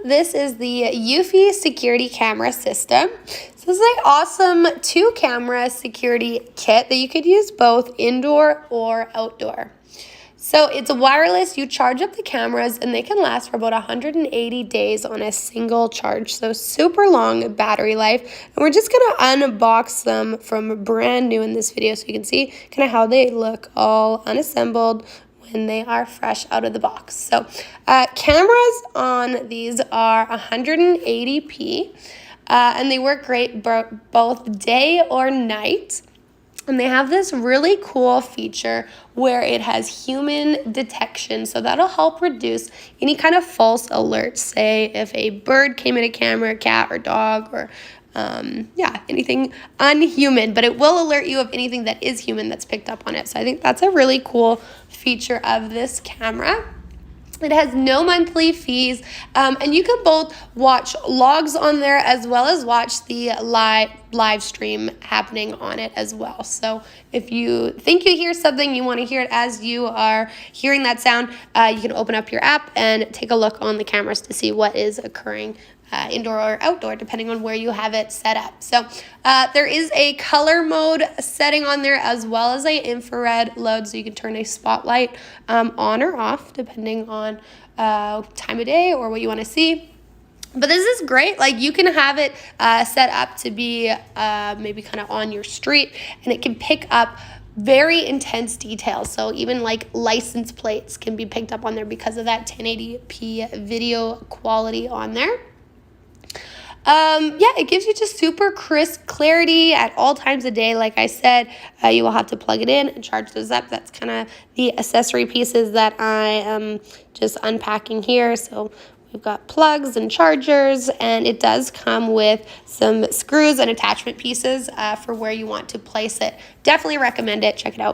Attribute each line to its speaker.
Speaker 1: This is the eufy security camera system. So this is an awesome 2-camera security kit that you could use both indoor or outdoor. So it's wireless. You charge up the cameras and they can last for about 180 days on a single charge. So super long battery life. And we're just going to unbox them from brand new in this video so you can see kind of how they look all unassembled when they are fresh out of the box. So cameras on these are 180p and they work great both day or night. And they have this really cool feature where it has human detection. So that'll help reduce any kind of false alerts. Say if a bird came in a camera, cat or dog, or anything unhuman. But it will alert you of anything that is human that's picked up on it. So I think that's a really cool feature of this camera. It has no monthly fees, and you can both watch logs on there as well as watch the live stream happening on it as well. So if you think you hear something, you want to hear it as you are hearing that sound, you can open up your app and take a look on the cameras to see what is occurring indoor or outdoor, depending on where you have it set up. So there is a color mode setting on there as well as a infrared load, so you can turn a spotlight on or off depending on time of day or what you want to see. But this is great. Like, you can have it set up to be maybe kind of on your street, and it can pick up very intense details. So even like license plates can be picked up on there because of that 1080p video quality on there. It gives you just super crisp clarity at all times of day. Like I said, you will have to plug it in and charge those up. That's kind of the accessory pieces that I am just unpacking here. So we've got plugs and chargers, and it does come with some screws and attachment pieces for where you want to place it. Definitely recommend it. Check it out.